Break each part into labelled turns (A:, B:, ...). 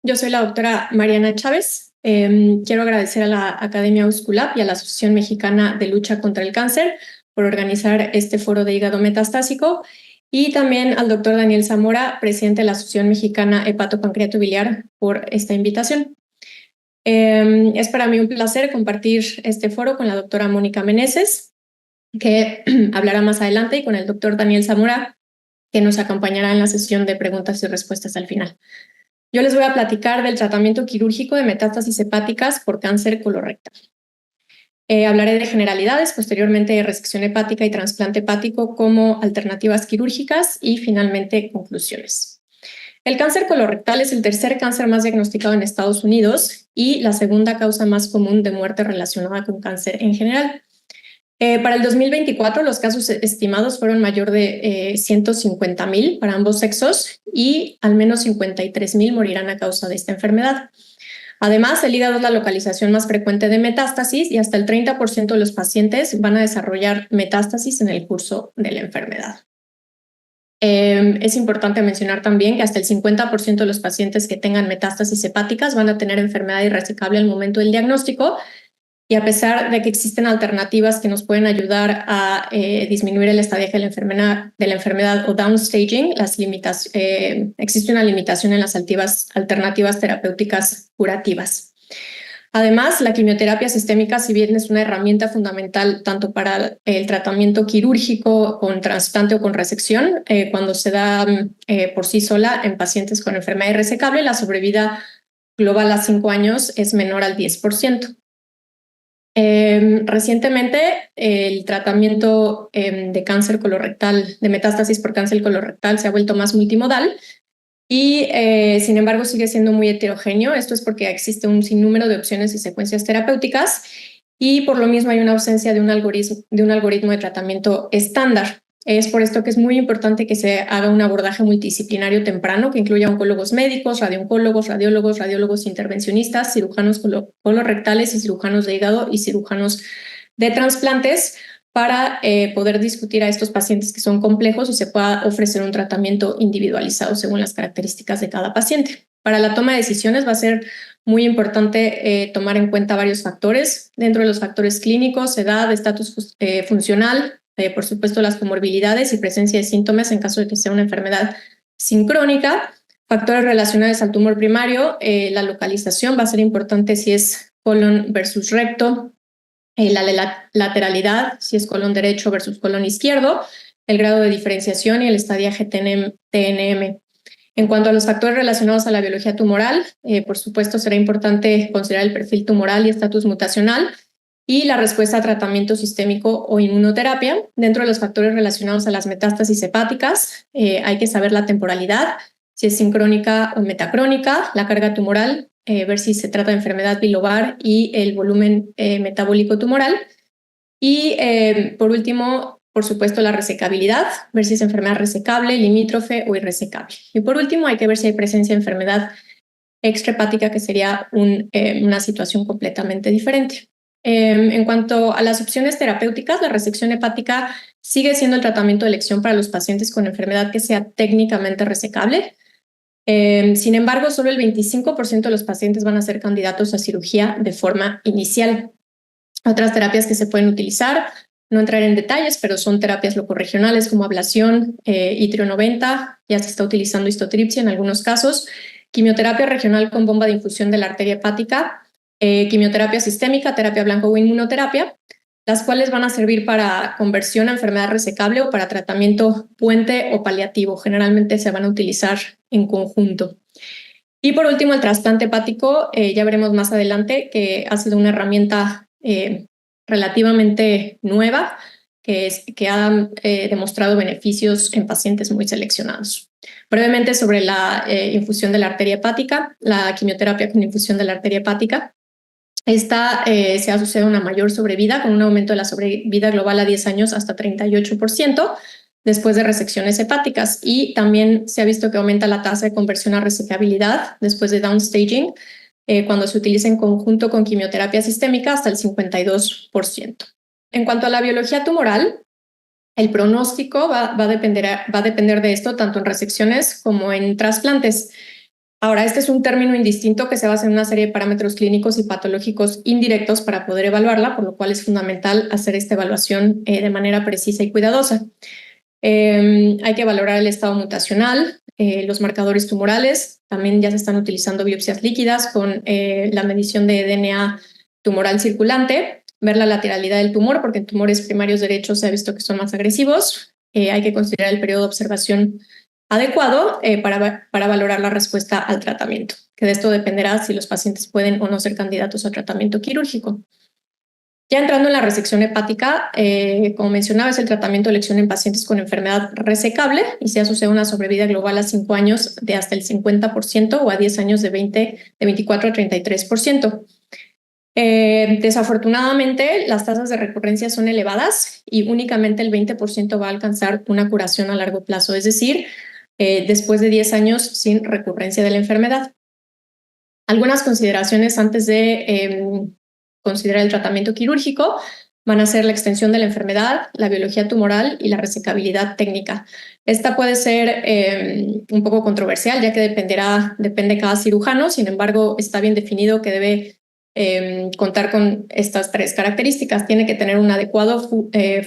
A: Yo soy la doctora Mariana Chávez. Quiero agradecer a la Academia Euskulap y a la Asociación Mexicana de Lucha contra el Cáncer por organizar este foro de hígado metastásico y también al doctor Daniel Zamora, presidente de la Asociación Mexicana Hepatopancreatobiliar, por esta invitación. Es para mí un placer compartir este foro con la doctora Mónica Meneses, que hablará más adelante, y con el doctor Daniel Zamora, que nos acompañará en la sesión de preguntas y respuestas al final. Yo les voy a platicar del tratamiento quirúrgico de metástasis hepáticas por cáncer colorectal. Hablaré de generalidades, posteriormente de resección hepática y trasplante hepático como alternativas quirúrgicas y finalmente conclusiones. El cáncer colorectal es el tercer cáncer más diagnosticado en Estados Unidos y la segunda causa más común de muerte relacionada con cáncer en general. Para el 2024, los casos estimados fueron mayor de 150,000 para ambos sexos y al menos 53,000 morirán a causa de esta enfermedad. Además, el hígado es la localización más frecuente de metástasis y hasta el 30% de los pacientes van a desarrollar metástasis en el curso de la enfermedad. Es importante mencionar también que hasta el 50% de los pacientes que tengan metástasis hepáticas van a tener enfermedad irresecable al momento del diagnóstico. Y a pesar de que existen alternativas que nos pueden ayudar a disminuir el estadio de la enfermedad o downstaging, existe una limitación en las alternativas terapéuticas curativas. Además, la quimioterapia sistémica, si bien es una herramienta fundamental tanto para el tratamiento quirúrgico con trasplante o con resección, cuando se da por sí sola en pacientes con enfermedad irresecable, la sobrevida global a 5 años es menor al 10%. Recientemente, el tratamiento de cáncer colorectal, de metástasis por cáncer colorectal, se ha vuelto más multimodal y, sin embargo, sigue siendo muy heterogéneo. Esto es porque existe un sinnúmero de opciones y secuencias terapéuticas y por lo mismo hay una ausencia de un algoritmo de tratamiento estándar. Es por esto que es muy importante que se haga un abordaje multidisciplinario temprano que incluya oncólogos médicos, radiólogos, radiólogos intervencionistas, cirujanos colorectales y cirujanos de hígado y cirujanos de trasplantes para poder discutir a estos pacientes que son complejos y se pueda ofrecer un tratamiento individualizado según las características de cada paciente. Para la toma de decisiones va a ser muy importante tomar en cuenta varios factores. Dentro de los factores clínicos, edad, estatus funcional, por supuesto las comorbilidades y presencia de síntomas en caso de que sea una enfermedad sincrónica, factores relacionados al tumor primario, la localización va a ser importante si es colon versus recto, la lateralidad, si es colon derecho versus colon izquierdo, el grado de diferenciación y el estadiaje TNM. En cuanto a los factores relacionados a la biología tumoral, por supuesto será importante considerar el perfil tumoral y estatus mutacional y la respuesta a tratamiento sistémico o inmunoterapia. Dentro de los factores relacionados a las metástasis hepáticas, hay que saber la temporalidad, si es sincrónica o metacrónica, la carga tumoral, ver si se trata de enfermedad bilobar y el volumen metabólico tumoral. Y por último, por supuesto, la resecabilidad, ver si es enfermedad resecable, limítrofe o irresecable. Y por último, hay que ver si hay presencia de enfermedad extrahepática, que sería una situación completamente diferente. En cuanto a las opciones terapéuticas, la resección hepática sigue siendo el tratamiento de elección para los pacientes con enfermedad que sea técnicamente resecable. Sin embargo, solo el 25% de los pacientes van a ser candidatos a cirugía de forma inicial. Otras terapias que se pueden utilizar, no entraré en detalles, pero son terapias locorregionales como ablación, ITRIO 90, ya se está utilizando histotripsia en algunos casos, quimioterapia regional con bomba de infusión de la arteria hepática, quimioterapia sistémica, terapia blanco o inmunoterapia, las cuales van a servir para conversión a enfermedad resecable o para tratamiento puente o paliativo. Generalmente se van a utilizar en conjunto. Y por último, el trasplante hepático, ya veremos más adelante, que ha sido una herramienta relativamente nueva que ha demostrado beneficios en pacientes muy seleccionados. Brevemente sobre la infusión de la arteria hepática, la quimioterapia con infusión de la arteria hepática. Esta se ha asociado a una mayor sobrevida, con un aumento de la sobrevida global a 10 años hasta 38% después de resecciones hepáticas, y también se ha visto que aumenta la tasa de conversión a resecabilidad después de downstaging cuando se utiliza en conjunto con quimioterapia sistémica hasta el 52%. En cuanto a la biología tumoral, el pronóstico va a depender de esto tanto en resecciones como en trasplantes. Ahora, este es un término indistinto que se basa en una serie de parámetros clínicos y patológicos indirectos para poder evaluarla, por lo cual es fundamental hacer esta evaluación de manera precisa y cuidadosa. Hay que valorar el estado mutacional, los marcadores tumorales. También ya se están utilizando biopsias líquidas con la medición de DNA tumoral circulante, ver la lateralidad del tumor, porque en tumores primarios derechos se ha visto que son más agresivos. Hay que considerar el periodo de observación adecuado para valorar la respuesta al tratamiento, que de esto dependerá si los pacientes pueden o no ser candidatos a tratamiento quirúrgico. Ya entrando en la resección hepática, como mencionaba, es el tratamiento de elección en pacientes con enfermedad resecable y se asocia a una sobrevida global a 5 años de hasta el 50% o a 10 años de 24 a 33%. Desafortunadamente, las tasas de recurrencia son elevadas y únicamente el 20% va a alcanzar una curación a largo plazo, es decir, después de 10 años sin recurrencia de la enfermedad. Algunas consideraciones antes de considerar el tratamiento quirúrgico van a ser la extensión de la enfermedad, la biología tumoral y la resecabilidad técnica. Esta puede ser un poco controversial, ya que depende cada cirujano. Sin embargo, está bien definido que debe contar con estas 3 características. Tiene que tener un adecuado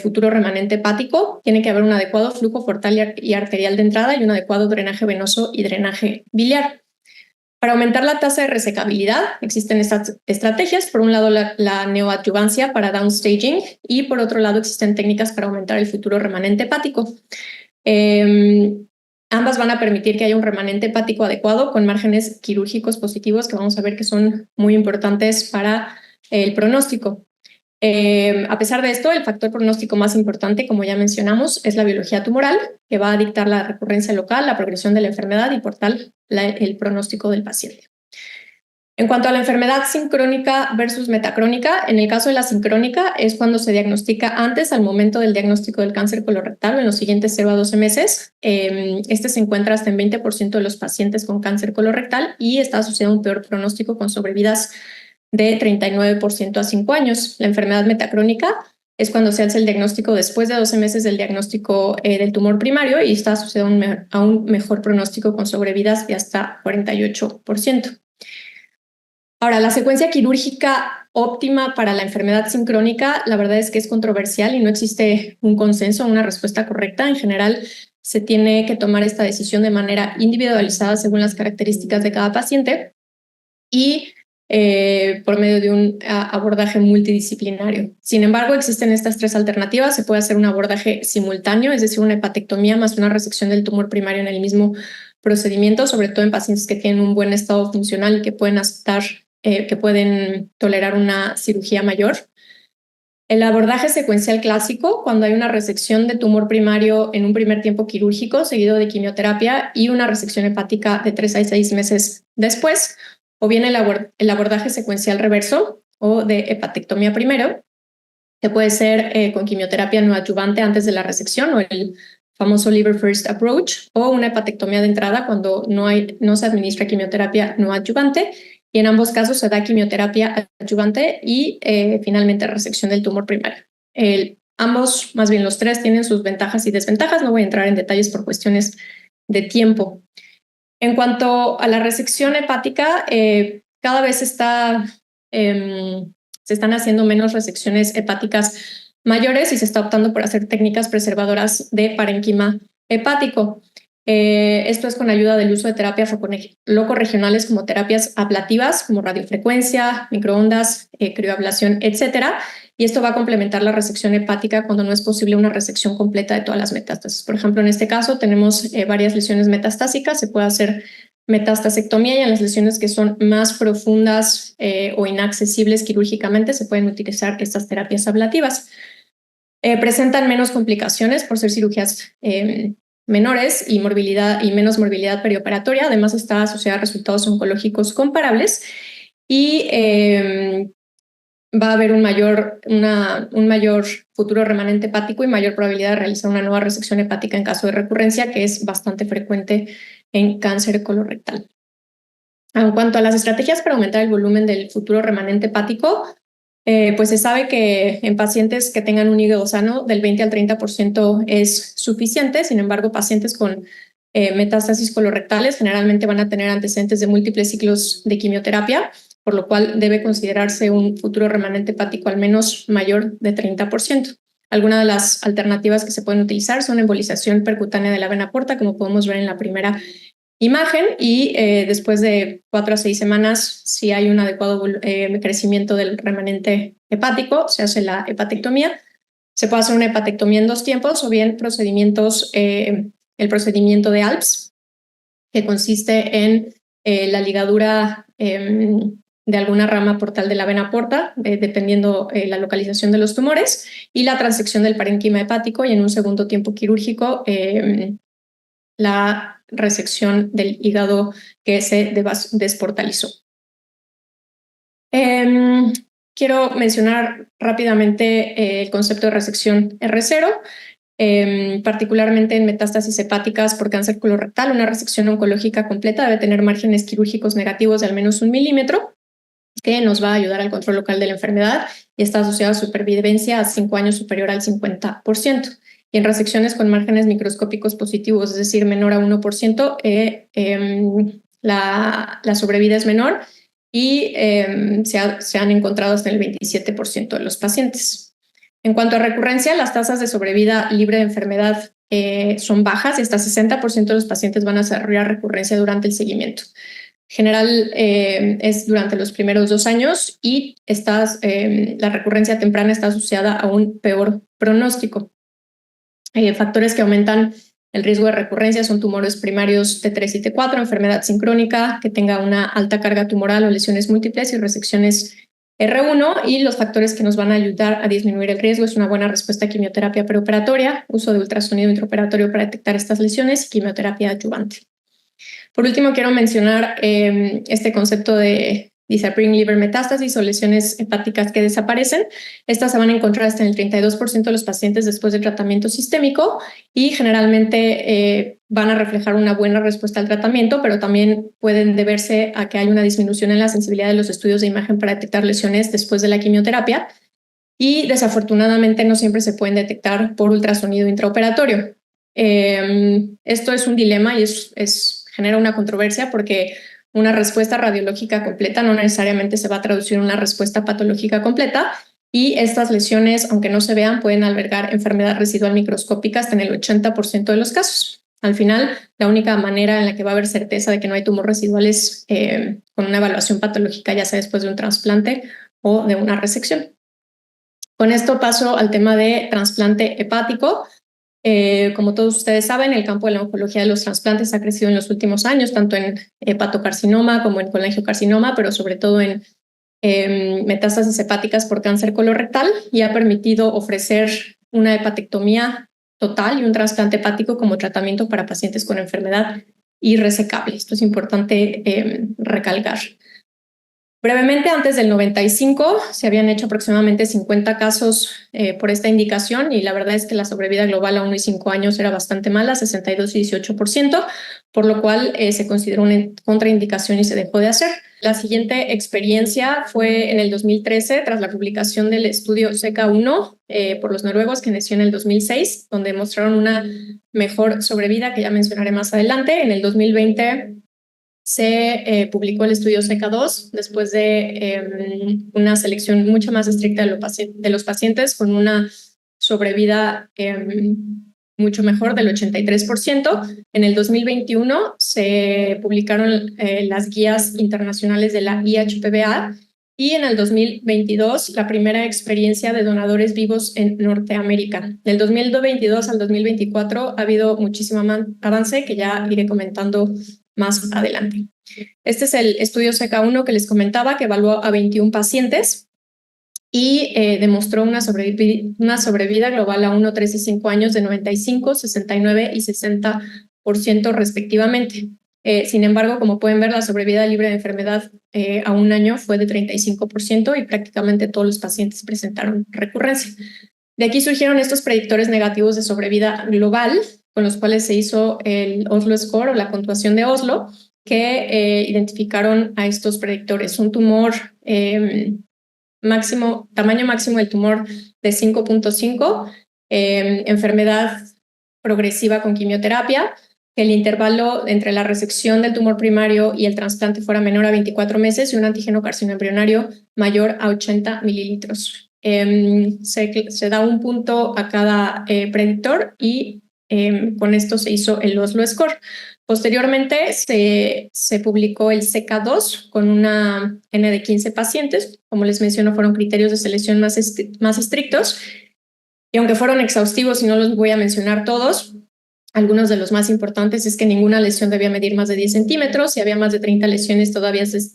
A: futuro remanente hepático, tiene que haber un adecuado flujo portal y arterial de entrada y un adecuado drenaje venoso y drenaje biliar. Para aumentar la tasa de resecabilidad existen estas estrategias. Por un lado, la neoadyuvancia para downstaging y por otro lado existen técnicas para aumentar el futuro remanente hepático. Ambas van a permitir que haya un remanente hepático adecuado con márgenes quirúrgicos positivos que vamos a ver que son muy importantes para el pronóstico. A pesar de esto, el factor pronóstico más importante, como ya mencionamos, es la biología tumoral, que va a dictar la recurrencia local, la progresión de la enfermedad y por tal el pronóstico del paciente. En cuanto a la enfermedad sincrónica versus metacrónica, en el caso de la sincrónica es cuando se diagnostica antes al momento del diagnóstico del cáncer colorectal o en los siguientes 0 a 12 meses. Este se encuentra hasta en 20% de los pacientes con cáncer colorectal y está asociado a un peor pronóstico con sobrevidas de 39% a 5 años. La enfermedad metacrónica es cuando se hace el diagnóstico después de 12 meses del diagnóstico del tumor primario y está asociado a un mejor pronóstico con sobrevidas de hasta 48%. Ahora, la secuencia quirúrgica óptima para la enfermedad sincrónica, la verdad es que es controversial y no existe un consenso, una respuesta correcta. En general, se tiene que tomar esta decisión de manera individualizada según las características de cada paciente y por medio de un abordaje multidisciplinario. Sin embargo, existen estas 3 alternativas. Se puede hacer un abordaje simultáneo, es decir, una hepatectomía más una resección del tumor primario en el mismo procedimiento, sobre todo en pacientes que tienen un buen estado funcional y que pueden aceptar, que pueden tolerar una cirugía mayor. El abordaje secuencial clásico, cuando hay una resección de tumor primario en un primer tiempo quirúrgico, seguido de quimioterapia y una resección hepática de 3 a 6 meses después, o bien el abordaje secuencial reverso o de hepatectomía primero, que puede ser con quimioterapia neoadyuvante antes de la resección o el famoso liver first approach, o una hepatectomía de entrada cuando no se administra quimioterapia neoadyuvante, y en ambos casos se da quimioterapia adyuvante y finalmente resección del tumor primario. Ambos, más bien los 3, tienen sus ventajas y desventajas. No voy a entrar en detalles por cuestiones de tiempo. En cuanto a la resección hepática, cada vez se están haciendo menos resecciones hepáticas mayores y se está optando por hacer técnicas preservadoras de parénquima hepático. Esto es con ayuda del uso de terapias locorregionales como terapias ablativas, como radiofrecuencia, microondas, crioablación, etcétera. Y esto va a complementar la resección hepática cuando no es posible una resección completa de todas las metástasis. Por ejemplo, en este caso tenemos varias lesiones metastásicas. Se puede hacer metastasectomía y en las lesiones que son más profundas o inaccesibles quirúrgicamente se pueden utilizar estas terapias ablativas. Presentan menos complicaciones por ser cirugías menores y menos morbilidad perioperatoria. Además, está asociada a resultados oncológicos comparables y va a haber un mayor futuro remanente hepático y mayor probabilidad de realizar una nueva resección hepática en caso de recurrencia, que es bastante frecuente en cáncer colorectal. En cuanto a las estrategias para aumentar el volumen del futuro remanente hepático, pues se sabe que en pacientes que tengan un hígado sano del 20 al 30% es suficiente. Sin embargo, pacientes con metástasis colorectales generalmente van a tener antecedentes de múltiples ciclos de quimioterapia, por lo cual debe considerarse un futuro remanente hepático al menos mayor de 30%. Algunas de las alternativas que se pueden utilizar son embolización percutánea de la vena porta, como podemos ver en la primera imagen, y después de 4 a 6 semanas, si hay un adecuado crecimiento del remanente hepático, se hace la hepatectomía. Se puede hacer una hepatectomía en 2 tiempos o bien el procedimiento de ALPS, que consiste en la ligadura de alguna rama portal de la vena porta, dependiendo la localización de los tumores, y la transección del parénquima hepático, y en un segundo tiempo quirúrgico la resección del hígado que se desportalizó. Quiero mencionar rápidamente el concepto de resección R0. Particularmente en metástasis hepáticas por cáncer colorectal, una resección oncológica completa debe tener márgenes quirúrgicos negativos de al menos 1 milímetro, que nos va a ayudar al control local de la enfermedad y está asociada a supervivencia a 5 años superior al 50%. Y en resecciones con márgenes microscópicos positivos, es decir, menor a 1%, la sobrevida es menor y se han encontrado hasta el 27% de los pacientes. En cuanto a recurrencia, las tasas de sobrevida libre de enfermedad son bajas y hasta 60% de los pacientes van a desarrollar recurrencia durante el seguimiento. General es durante los primeros 2 años y la recurrencia temprana está asociada a un peor pronóstico. Factores que aumentan el riesgo de recurrencia son tumores primarios T3 y T4, enfermedad sincrónica que tenga una alta carga tumoral o lesiones múltiples y resecciones R1, y los factores que nos van a ayudar a disminuir el riesgo es una buena respuesta a quimioterapia preoperatoria, uso de ultrasonido intraoperatorio para detectar estas lesiones y quimioterapia adyuvante. Por último, quiero mencionar este concepto de disappearing liver metastasis o lesiones hepáticas que desaparecen. Estas se van a encontrar hasta en el 32% de los pacientes después de tratamiento sistémico y generalmente van a reflejar una buena respuesta al tratamiento, pero también pueden deberse a que hay una disminución en la sensibilidad de los estudios de imagen para detectar lesiones después de la quimioterapia y desafortunadamente no siempre se pueden detectar por ultrasonido intraoperatorio. Esto es un dilema y genera una controversia porque una respuesta radiológica completa no necesariamente se va a traducir en una respuesta patológica completa, y estas lesiones, aunque no se vean, pueden albergar enfermedad residual microscópica hasta en el 80% de los casos. Al final, la única manera en la que va a haber certeza de que no hay tumor residual es con una evaluación patológica, ya sea después de un trasplante o de una resección. Con esto paso al tema de trasplante hepático. Como todos ustedes saben, el campo de la oncología de los trasplantes ha crecido en los últimos años, tanto en hepatocarcinoma como en colangiocarcinoma, pero sobre todo en metástasis hepáticas por cáncer colorectal, y ha permitido ofrecer una hepatectomía total y un trasplante hepático como tratamiento para pacientes con enfermedad irresecable. Esto es importante recalcar. Brevemente, antes del 95 se habían hecho aproximadamente 50 casos por esta indicación, y la verdad es que la sobrevida global a 1 y 5 años era bastante mala, 62 y 18%, por lo cual se consideró una contraindicación y se dejó de hacer. La siguiente experiencia fue en el 2013, tras la publicación del estudio SECA-1 por los noruegos, que nació en el 2006, donde mostraron una mejor sobrevida, que ya mencionaré más adelante. En el 2020 se publicó el estudio SECA-2 después de una selección mucho más estricta de los pacientes, con una sobrevida mucho mejor del 83%. En el 2021 se publicaron las guías internacionales de la IHPBA, y en el 2022 la primera experiencia de donadores vivos en Norteamérica. Del 2022 al 2024 ha habido muchísimo avance que ya iré comentando más adelante. Este es el estudio SECA-1 que les comentaba, que evaluó a 21 pacientes y demostró una sobrevida global a 1, 3 y 5 años de 95, 69 y 60% respectivamente. Sin embargo, como pueden ver, la sobrevida libre de enfermedad a 1 año fue de 35% y prácticamente todos los pacientes presentaron recurrencia. De aquí surgieron estos predictores negativos de sobrevida global, con los cuales se hizo el Oslo Score o la puntuación de Oslo, que identificaron a estos predictores. Un tumor tamaño máximo del tumor de 5.5, enfermedad progresiva con quimioterapia, que el intervalo entre la resección del tumor primario y el trasplante fuera menor a 24 meses y un antígeno carcinoembrionario mayor a 80 mililitros. Se da un punto a cada predictor y con esto se hizo el Oslo Score. Posteriormente se publicó el CK2 con una N de 15 pacientes. Como les menciono, fueron criterios de selección más estrictos. Y aunque fueron exhaustivos y no los voy a mencionar todos, algunos de los más importantes es que ninguna lesión debía medir más de 10 centímetros. Si había más de 30 lesiones,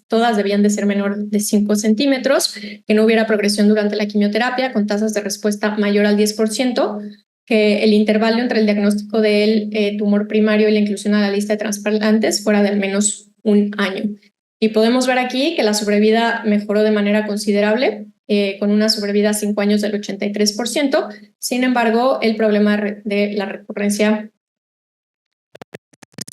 A: todas debían de ser menor de 5 centímetros, que no hubiera progresión durante la quimioterapia con tasas de respuesta mayor al 10%, que el intervalo entre el diagnóstico del tumor primario y la inclusión a la lista de trasplantes fuera de al menos un año. Y podemos ver aquí que la sobrevida mejoró de manera considerable, con una sobrevida a 5 años del 83%. Sin embargo, el problema de la recurrencia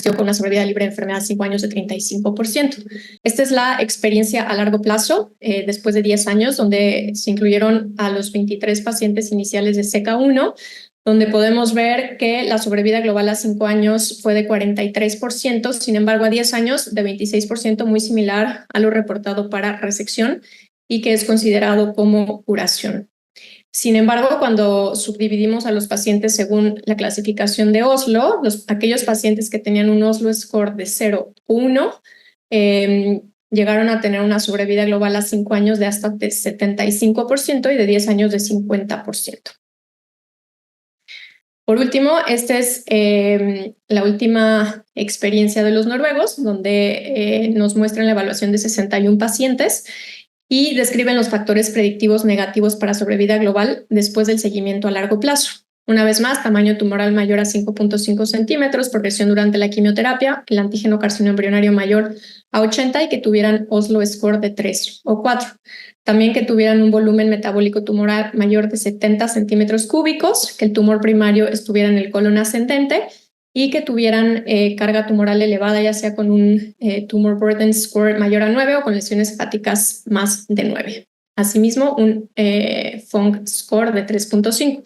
A: con una sobrevida libre de enfermedad 5 años de 35%. Esta es la experiencia a largo plazo, después de 10 años, donde se incluyeron a los 23 pacientes iniciales de CK1, donde podemos ver que la sobrevida global a 5 años fue de 43%, sin embargo a 10 años de 26%, muy similar a lo reportado para resección y que es considerado como curación. Sin embargo, cuando subdividimos a los pacientes según la clasificación de Oslo, aquellos pacientes que tenían un Oslo score de 0 o 1 llegaron a tener una sobrevida global a 5 años de hasta de 75% y de 10 años de 50%. Por último, esta es la última experiencia de los noruegos, donde nos muestran la evaluación de 61 pacientes y describen los factores predictivos negativos para sobrevida global después del seguimiento a largo plazo. Una vez más, tamaño tumoral mayor a 5.5 centímetros, progresión durante la quimioterapia, el antígeno carcinoembrionario mayor a 80 y que tuvieran Oslo score de 3 o 4. También que tuvieran un volumen metabólico tumoral mayor de 70 centímetros cúbicos, que el tumor primario estuviera en el colon ascendente y que tuvieran carga tumoral elevada, ya sea con un tumor burden score mayor a 9 o con lesiones hepáticas más de 9. Asimismo, un FONC score de 3.5.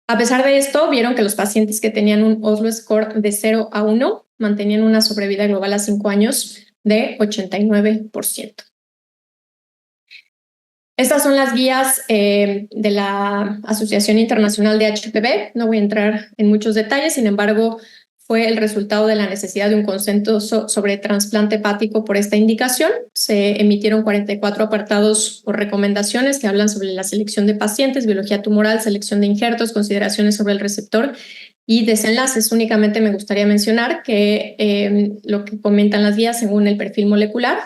A: A pesar de esto, vieron que los pacientes que tenían un Oslo score de 0 a 1 mantenían una sobrevida global a 5 años de 89%. Estas son las guías de la Asociación Internacional de HPV. No voy a entrar en muchos detalles, sin embargo, fue el resultado de la necesidad de un consenso sobre trasplante hepático por esta indicación. Se emitieron 44 apartados o recomendaciones que hablan sobre la selección de pacientes, biología tumoral, selección de injertos, consideraciones sobre el receptor y desenlaces. Únicamente me gustaría mencionar que lo que comentan las guías según el perfil molecular,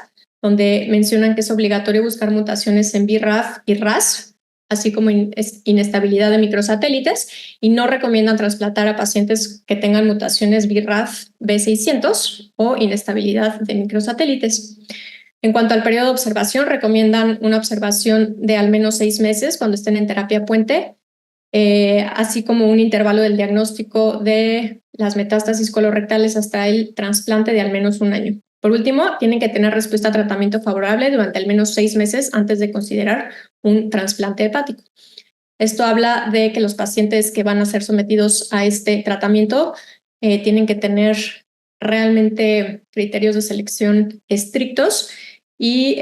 A: donde mencionan que es obligatorio buscar mutaciones en BRAF y RAS, así como inestabilidad de microsatélites, y no recomiendan trasplantar a pacientes que tengan mutaciones BRAF B600 o inestabilidad de microsatélites. En cuanto al periodo de observación, recomiendan una observación de al menos 6 meses cuando estén en terapia puente, así como un intervalo del diagnóstico de las metástasis colorectales hasta el trasplante de al menos un año. Por último, tienen que tener respuesta a tratamiento favorable durante al menos 6 meses antes de considerar un trasplante hepático. Esto habla de que los pacientes que van a ser sometidos a este tratamiento tienen que tener realmente criterios de selección estrictos y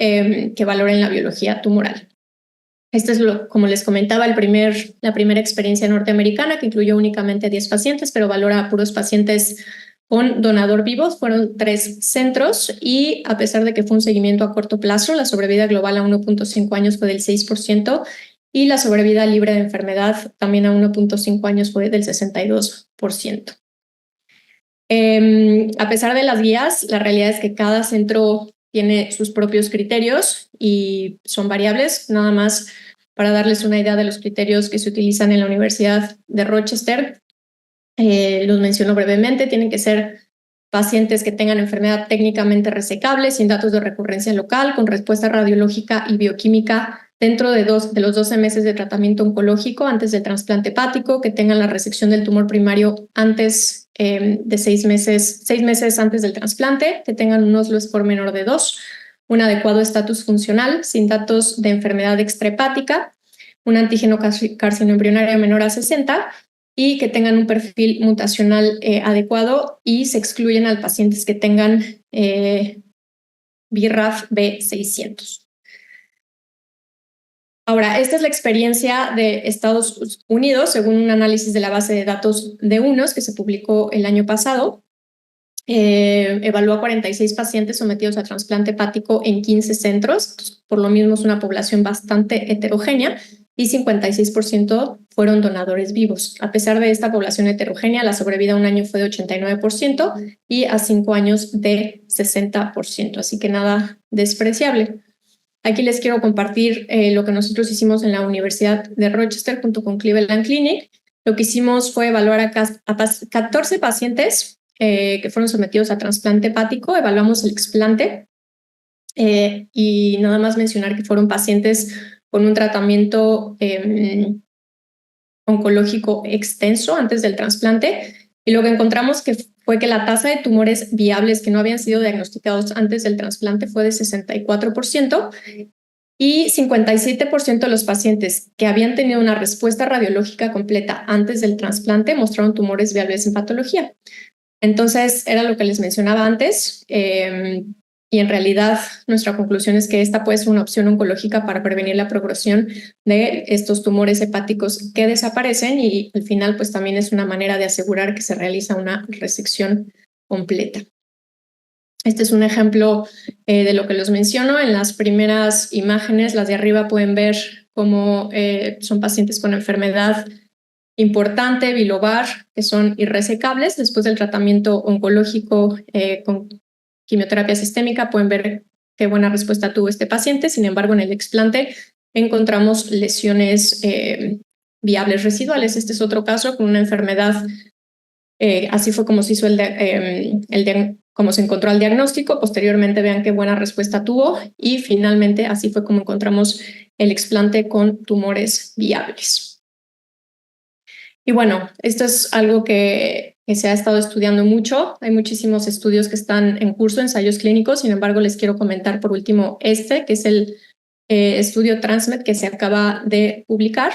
A: que valoren la biología tumoral. Esta es, como les comentaba, la primera experiencia norteamericana que incluyó únicamente 10 pacientes, pero valora a puros pacientes con donador vivo. Fueron 3 centros y a pesar de que fue un seguimiento a corto plazo, la sobrevida global a 1.5 años fue del 6% y la sobrevida libre de enfermedad también a 1.5 años fue del 62%. A pesar de las guías, la realidad es que cada centro tiene sus propios criterios y son variables. Nada más para darles una idea de los criterios que se utilizan en la Universidad de Rochester, los menciono brevemente. Tienen que ser pacientes que tengan enfermedad técnicamente resecable, sin datos de recurrencia local, con respuesta radiológica y bioquímica dentro de los 12 meses de tratamiento oncológico antes del trasplante hepático, que tengan la resección del tumor primario antes de 6 meses antes del trasplante, que tengan un Oslo score menor de 2, un adecuado estatus funcional, sin datos de enfermedad extrahepática, un antígeno carcinoembrionario menor a 60 y que tengan un perfil mutacional adecuado, y se excluyen a pacientes que tengan BRAF V600. Ahora, esta es la experiencia de Estados Unidos, según un análisis de la base de datos de UNOS que se publicó el año pasado. Evaluó a 46 pacientes sometidos a trasplante hepático en 15 centros, por lo mismo es una población bastante heterogénea, y 56% fueron donadores vivos. A pesar de esta población heterogénea, la sobrevida a un año fue de 89% y a 5 años de 60%, así que nada despreciable. Aquí les quiero compartir lo que nosotros hicimos en la Universidad de Rochester junto con Cleveland Clinic. Lo que hicimos fue evaluar a 14 pacientes que fueron sometidos a trasplante hepático. Evaluamos el explante y nada más mencionar que fueron pacientes con un tratamiento oncológico extenso antes del trasplante, y lo que encontramos fue que la tasa de tumores viables que no habían sido diagnosticados antes del trasplante fue de 64%, y 57% de los pacientes que habían tenido una respuesta radiológica completa antes del trasplante mostraron tumores viables en patología. Entonces, era lo que les mencionaba antes, y en realidad nuestra conclusión es que esta puede ser una opción oncológica para prevenir la progresión de estos tumores hepáticos que desaparecen, y al final pues también es una manera de asegurar que se realiza una resección completa. Este es un ejemplo de lo que les menciono. En las primeras imágenes, las de arriba, pueden ver cómo son pacientes con enfermedad importante, bilobar, que son irresecables. Después del tratamiento oncológico con quimioterapia sistémica, pueden ver qué buena respuesta tuvo este paciente. Sin embargo, en el explante encontramos lesiones viables residuales. Este es otro caso con una enfermedad. Así fue como se hizo como se encontró el diagnóstico. Posteriormente, vean qué buena respuesta tuvo, y finalmente así fue como encontramos el explante con tumores viables. Y bueno, esto es algo que se ha estado estudiando mucho. Hay muchísimos estudios que están en curso, ensayos clínicos. Sin embargo, les quiero comentar por último que es el estudio TransMed que se acaba de publicar.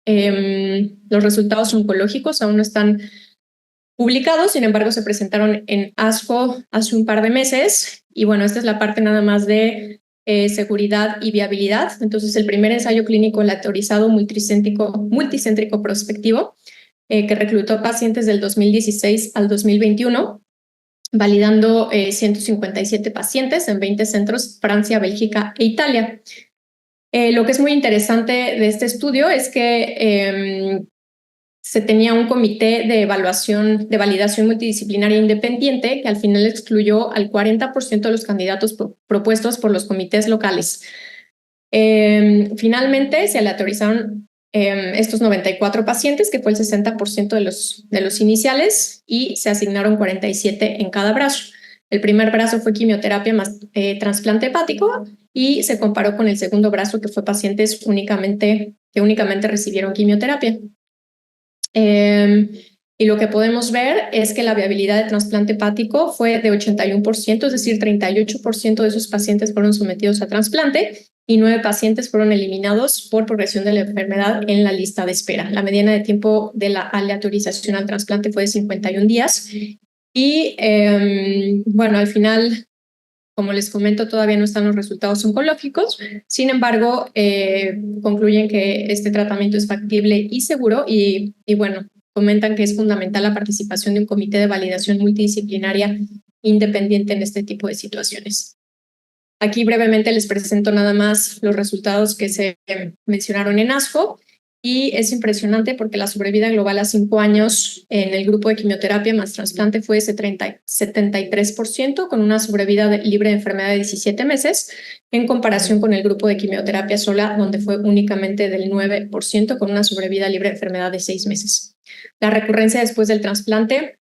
A: Los resultados oncológicos aún no están publicados, sin embargo, se presentaron en ASCO hace un par de meses. Y bueno, esta es la parte nada más de seguridad y viabilidad. Entonces, el primer ensayo clínico aleatorizado multicéntrico prospectivo que reclutó pacientes del 2016 al 2021, validando 157 pacientes en 20 centros, Francia, Bélgica e Italia. Lo que es muy interesante de este estudio es que se tenía un comité de validación multidisciplinaria independiente que al final excluyó al 40% de los candidatos propuestos por los comités locales. Finalmente se aleatorizaron estos 94 pacientes, que fue el 60% de los iniciales, y se asignaron 47 en cada brazo. El primer brazo fue quimioterapia más trasplante hepático, y se comparó con el segundo brazo, que fue pacientes que únicamente recibieron quimioterapia. Y lo que podemos ver es que la viabilidad de trasplante hepático fue de 81%, es decir, 38% de esos pacientes fueron sometidos a trasplante y 9 pacientes fueron eliminados por progresión de la enfermedad en la lista de espera. La mediana de tiempo de la aleatorización al trasplante fue de 51 días. Y bueno, al final, como les comento, todavía no están los resultados oncológicos. Sin embargo, concluyen que este tratamiento es factible y seguro, y bueno, comentan que es fundamental la participación de un comité de validación multidisciplinaria independiente en este tipo de situaciones. Aquí brevemente les presento nada más los resultados que se mencionaron en ASCO, y es impresionante porque la sobrevida global a 5 años en el grupo de quimioterapia más trasplante fue de 73%, con una sobrevida libre de enfermedad de 17 meses, en comparación con el grupo de quimioterapia sola, donde fue únicamente del 9%, con una sobrevida libre de enfermedad de 6 meses. La recurrencia después del trasplante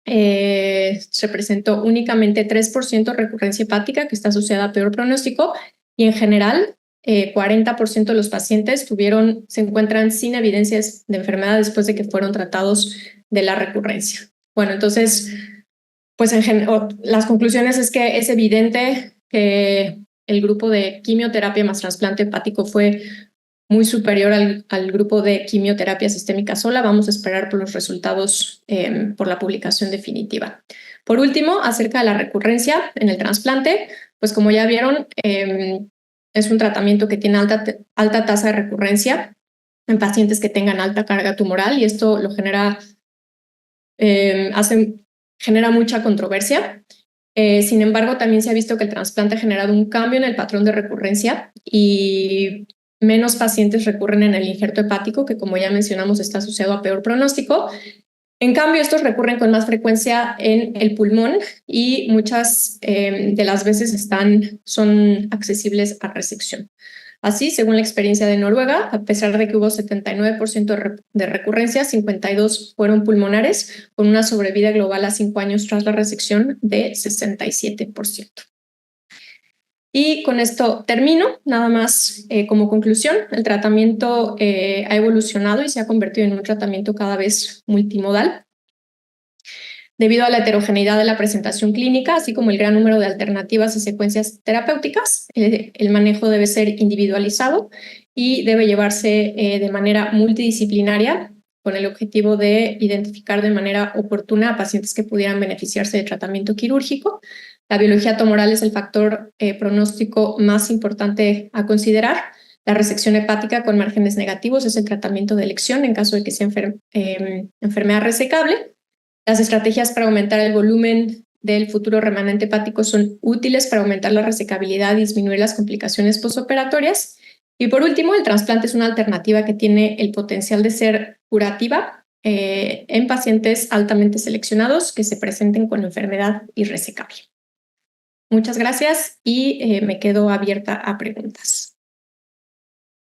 A: se presentó únicamente 3% recurrencia hepática, que está asociada a peor pronóstico, y en general 40% de los pacientes se encuentran sin evidencias de enfermedad después de que fueron tratados de la recurrencia. Bueno, entonces, pues las conclusiones es que es evidente que el grupo de quimioterapia más trasplante hepático fue muy superior al grupo de quimioterapia sistémica sola. Vamos a esperar por los resultados por la publicación definitiva. Por último, acerca de la recurrencia en el trasplante, pues como ya vieron, es un tratamiento que tiene alta tasa de recurrencia en pacientes que tengan alta carga tumoral y esto lo genera mucha controversia. Sin embargo, también se ha visto que el trasplante ha generado un cambio en el patrón de recurrencia y menos pacientes recurren en el injerto hepático, que como ya mencionamos está asociado a peor pronóstico. En cambio, estos recurren con más frecuencia en el pulmón y muchas de las veces son accesibles a resección. Así, según la experiencia de Noruega, a pesar de que hubo 79% de recurrencia, 52 fueron pulmonares, con una sobrevida global a 5 años tras la resección de 67%. Y con esto termino, nada más como conclusión, el tratamiento ha evolucionado y se ha convertido en un tratamiento cada vez multimodal. Debido a la heterogeneidad de la presentación clínica, así como el gran número de alternativas y secuencias terapéuticas, el manejo debe ser individualizado y debe llevarse de manera multidisciplinaria con el objetivo de identificar de manera oportuna a pacientes que pudieran beneficiarse de tratamiento quirúrgico. La biología tumoral es el factor pronóstico más importante a considerar. La resección hepática con márgenes negativos es el tratamiento de elección en caso de que sea enfermedad resecable. Las estrategias para aumentar el volumen del futuro remanente hepático son útiles para aumentar la resecabilidad y disminuir las complicaciones postoperatorias. Y por último, el trasplante es una alternativa que tiene el potencial de ser curativa en pacientes altamente seleccionados que se presenten con enfermedad irresecable. Muchas gracias y me quedo abierta a preguntas.